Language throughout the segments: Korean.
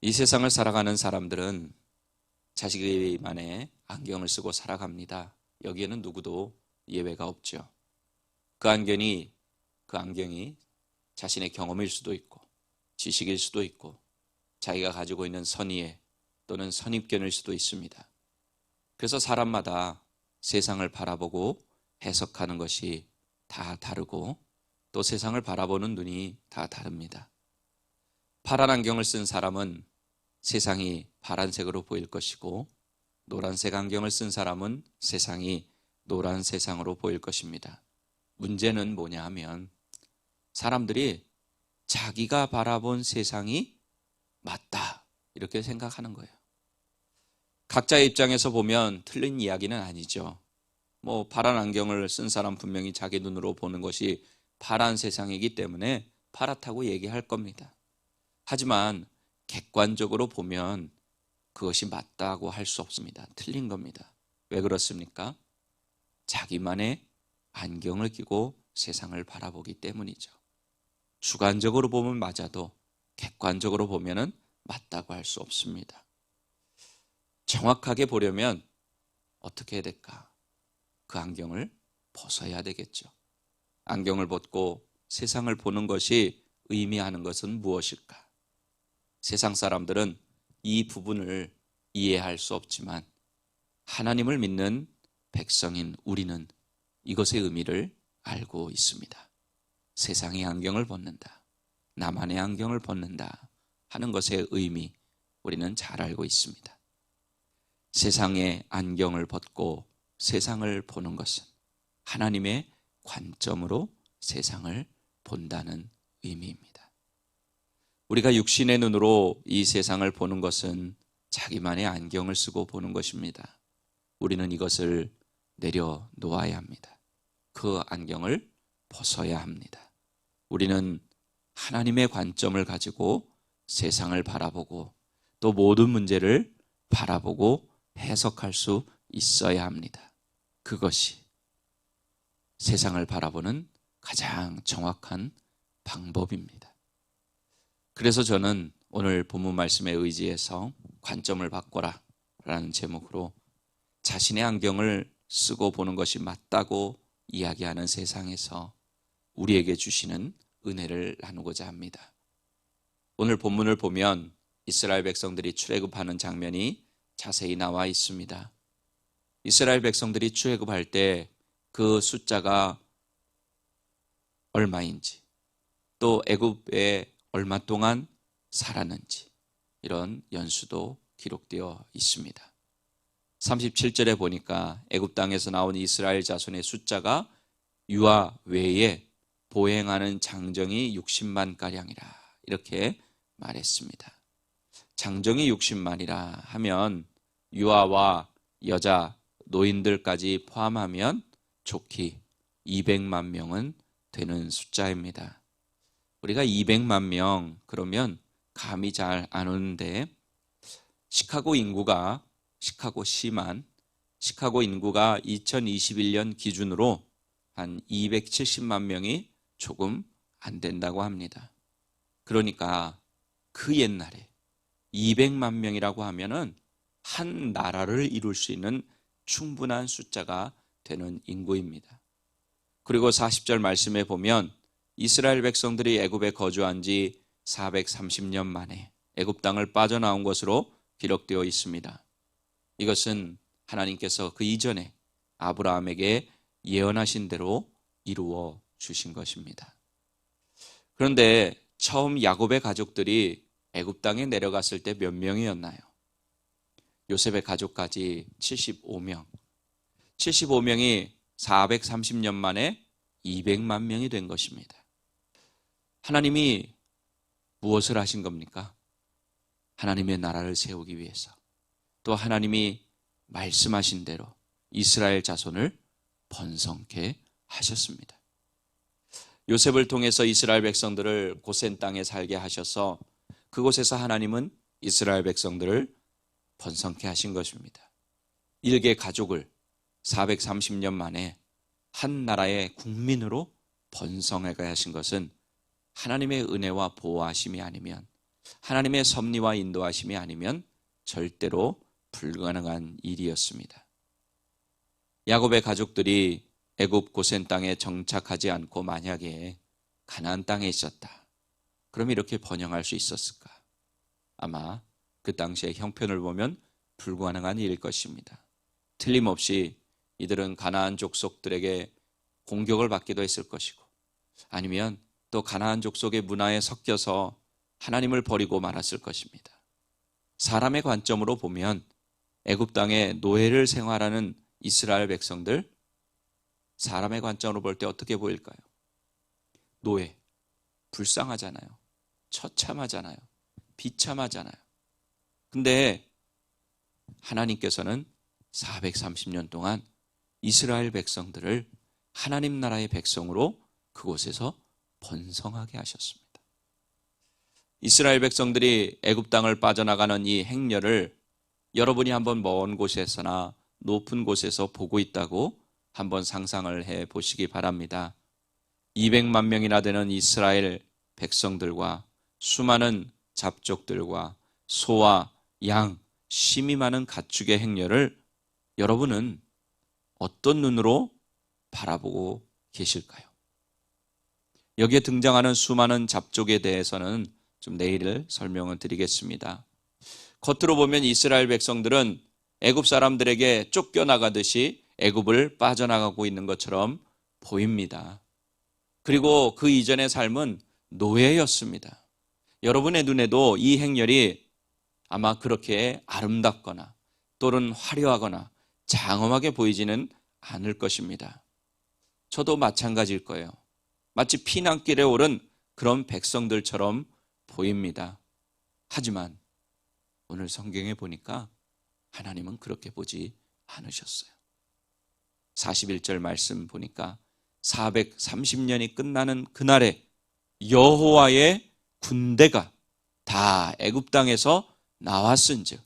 이 세상을 살아가는 사람들은 자식만의 안경을 쓰고 살아갑니다. 여기에는 누구도 예외가 없죠. 그 안경이 자신의 경험일 수도 있고 지식일 수도 있고 자기가 가지고 있는 선의의 또는 선입견일 수도 있습니다. 그래서 사람마다 세상을 바라보고 해석하는 것이 다 다르고 또 세상을 바라보는 눈이 다 다릅니다. 파란 안경을 쓴 사람은 세상이 파란색으로 보일 것이고 노란색 안경을 쓴 사람은 세상이 노란 세상으로 보일 것입니다. 문제는 뭐냐 하면 사람들이 자기가 바라본 세상이 맞다 이렇게 생각하는 거예요. 각자의 입장에서 보면 틀린 이야기는 아니죠. 파란 안경을 쓴 사람 분명히 자기 눈으로 보는 것이 파란 세상이기 때문에 파랗다고 얘기할 겁니다. 하지만 객관적으로 보면 그것이 맞다고 할 수 없습니다. 틀린 겁니다. 왜 그렇습니까? 자기만의 안경을 끼고 세상을 바라보기 때문이죠. 주관적으로 보면 맞아도 객관적으로 보면은 맞다고 할 수 없습니다. 정확하게 보려면 어떻게 해야 될까? 그 안경을 벗어야 되겠죠. 안경을 벗고 세상을 보는 것이 의미하는 것은 무엇일까? 세상 사람들은 이 부분을 이해할 수 없지만 하나님을 믿는 백성인 우리는 이것의 의미를 알고 있습니다. 세상의 안경을 벗는다, 나만의 안경을 벗는다 하는 것의 의미 우리는 잘 알고 있습니다. 세상의 안경을 벗고 세상을 보는 것은 하나님의 관점으로 세상을 본다는 의미입니다. 우리가 육신의 눈으로 이 세상을 보는 것은 자기만의 안경을 쓰고 보는 것입니다. 우리는 이것을 내려놓아야 합니다. 그 안경을 벗어야 합니다. 우리는 하나님의 관점을 가지고 세상을 바라보고 또 모든 문제를 바라보고 해석할 수 있어야 합니다. 그것이 세상을 바라보는 가장 정확한 방법입니다. 그래서 저는 오늘 본문 말씀에 의지해서 관점을 바꿔라 라는 제목으로 자신의 안경을 쓰고 보는 것이 맞다고 이야기하는 세상에서 우리에게 주시는 은혜를 나누고자 합니다. 오늘 본문을 보면 이스라엘 백성들이 출애굽하는 장면이 자세히 나와 있습니다. 이스라엘 백성들이 출애굽할 때 그 숫자가 얼마인지 또 애굽에 얼마 동안 살았는지 이런 연수도 기록되어 있습니다. 37절에 보니까 애굽 땅에서 나온 이스라엘 자손의 숫자가 유아 외에 보행하는 장정이 60만 가량이라 이렇게 말했습니다. 장정이 60만이라 하면 유아와 여자, 노인들까지 포함하면 좋기 200만 명은 되는 숫자입니다. 우리가 200만 명 그러면 감이 잘 안 오는데 시카고 인구가 2021년 기준으로 한 270만 명이 조금 안 된다고 합니다. 그러니까 그 옛날에 200만 명이라고 하면은 한 나라를 이룰 수 있는 충분한 숫자가 되는 인구입니다. 그리고 40절 말씀에 보면 이스라엘 백성들이 애굽에 거주한 지 430년 만에 애굽 땅을 빠져나온 것으로 기록되어 있습니다. 이것은 하나님께서 그 이전에 아브라함에게 예언하신 대로 이루어 주신 것입니다. 그런데 처음 야곱의 가족들이 애굽 땅에 내려갔을 때 몇 명이었나요? 요셉의 가족까지 75명. 75명이 430년 만에 200만 명이 된 것입니다. 하나님이 무엇을 하신 겁니까? 하나님의 나라를 세우기 위해서 또 하나님이 말씀하신 대로 이스라엘 자손을 번성케 하셨습니다. 요셉을 통해서 이스라엘 백성들을 고센 땅에 살게 하셔서 그곳에서 하나님은 이스라엘 백성들을 번성케 하신 것입니다. 일개 가족을 430년 만에 한 나라의 국민으로 번성하게 하신 것은 하나님의 은혜와 보호하심이 아니면 하나님의 섭리와 인도하심이 아니면 절대로 불가능한 일이었습니다. 야곱의 가족들이 애굽 고센 땅에 정착하지 않고 만약에 가나안 땅에 있었다. 그럼 이렇게 번영할 수 있었을까? 아마 그 당시의 형편을 보면 불가능한 일일 것입니다. 틀림없이 이들은 가나안 족속들에게 공격을 받기도 했을 것이고, 아니면 또 가나안 족속의 문화에 섞여서 하나님을 버리고 말았을 것입니다. 사람의 관점으로 보면 애굽 땅에 노예를 생활하는 이스라엘 백성들, 사람의 관점으로 볼 때 어떻게 보일까요? 노예, 불쌍하잖아요. 처참하잖아요. 비참하잖아요. 근데 하나님께서는 430년 동안 이스라엘 백성들을 하나님 나라의 백성으로 그곳에서 번성하게 하셨습니다. 이스라엘 백성들이 애굽 땅을 빠져나가는 이 행렬을 여러분이 한번 먼 곳에서나 높은 곳에서 보고 있다고 한번 상상을 해 보시기 바랍니다. 200만 명이나 되는 이스라엘 백성들과 수많은 잡족들과 소와 양, 심이 많은 가축의 행렬을 여러분은 어떤 눈으로 바라보고 계실까요? 여기에 등장하는 수많은 잡족에 대해서는 좀 내일 설명을 드리겠습니다. 겉으로 보면 이스라엘 백성들은 애굽 사람들에게 쫓겨나가듯이 애굽을 빠져나가고 있는 것처럼 보입니다. 그리고 그 이전의 삶은 노예였습니다. 여러분의 눈에도 이 행렬이 아마 그렇게 아름답거나 또는 화려하거나 장엄하게 보이지는 않을 것입니다. 저도 마찬가지일 거예요. 마치 피난길에 오른 그런 백성들처럼 보입니다. 하지만 오늘 성경에 보니까 하나님은 그렇게 보지 않으셨어요. 41절 말씀 보니까 430년이 끝나는 그날에 여호와의 군대가 다 애굽 땅에서 나왔은즉,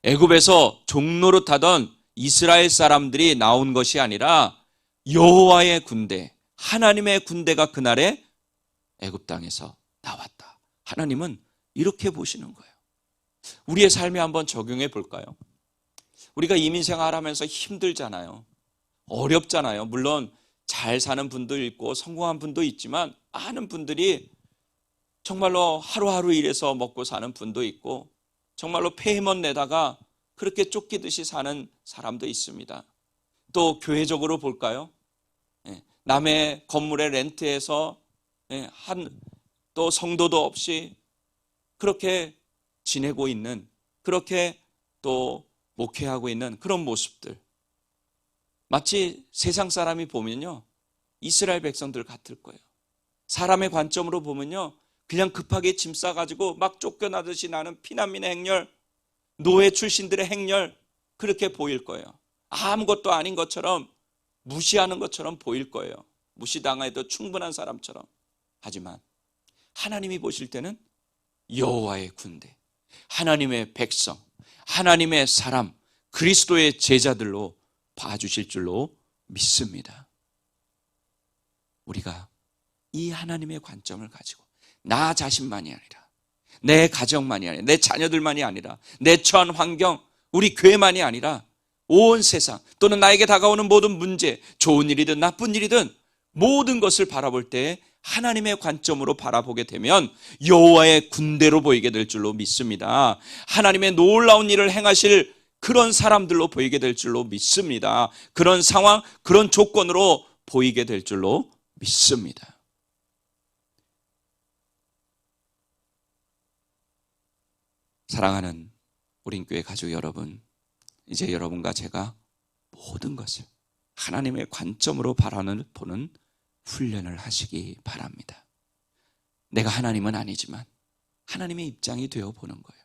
애굽에서 종로로 타던 이스라엘 사람들이 나온 것이 아니라 여호와의 군대, 하나님의 군대가 그날에 애굽 땅에서 나왔다. 하나님은 이렇게 보시는 거예요. 우리의 삶에 한번 적용해 볼까요? 우리가 이민 생활하면서 힘들잖아요. 어렵잖아요. 물론 잘 사는 분도 있고 성공한 분도 있지만 많은 분들이 정말로 하루하루 일해서 먹고 사는 분도 있고 정말로 페이먼 내다가 그렇게 쫓기듯이 사는 사람도 있습니다. 또 교회적으로 볼까요? 남의 건물에 렌트해서 또 성도도 없이 그렇게 지내고 있는, 그렇게 또 목회하고 있는 그런 모습들, 마치 세상 사람이 보면요 이스라엘 백성들 같을 거예요. 사람의 관점으로 보면요 그냥 급하게 짐 싸가지고 막 쫓겨나듯이 나는 피난민의 행렬, 노예 출신들의 행렬, 그렇게 보일 거예요. 아무것도 아닌 것처럼, 무시하는 것처럼 보일 거예요. 무시당해도 충분한 사람처럼. 하지만 하나님이 보실 때는 여호와의 군대, 하나님의 백성, 하나님의 사람, 그리스도의 제자들로 봐주실 줄로 믿습니다. 우리가 이 하나님의 관점을 가지고 나 자신만이 아니라, 내 가정만이 아니라, 내 자녀들만이 아니라, 내 처한 환경, 우리 교회만이 아니라 온 세상 또는 나에게 다가오는 모든 문제, 좋은 일이든 나쁜 일이든 모든 것을 바라볼 때 하나님의 관점으로 바라보게 되면 여호와의 군대로 보이게 될 줄로 믿습니다. 하나님의 놀라운 일을 행하실 그런 사람들로 보이게 될 줄로 믿습니다. 그런 상황, 그런 조건으로 보이게 될 줄로 믿습니다. 사랑하는 우린교회 가족 여러분, 이제 여러분과 제가 모든 것을 하나님의 관점으로 보는 훈련을 하시기 바랍니다. 내가 하나님은 아니지만 하나님의 입장이 되어보는 거예요.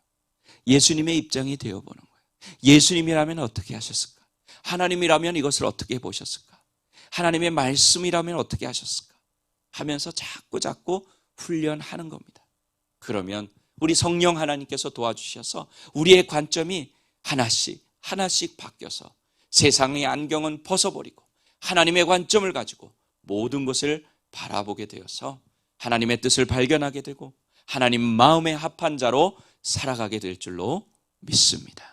예수님의 입장이 되어보는 거예요. 예수님이라면 어떻게 하셨을까? 하나님이라면 이것을 어떻게 보셨을까? 하나님의 말씀이라면 어떻게 하셨을까? 하면서 자꾸 훈련하는 겁니다. 그러면 우리 성령 하나님께서 도와주셔서 우리의 관점이 하나씩 바뀌어서 세상의 안경은 벗어버리고 하나님의 관점을 가지고 모든 것을 바라보게 되어서 하나님의 뜻을 발견하게 되고 하나님 마음에 합한 자로 살아가게 될 줄로 믿습니다.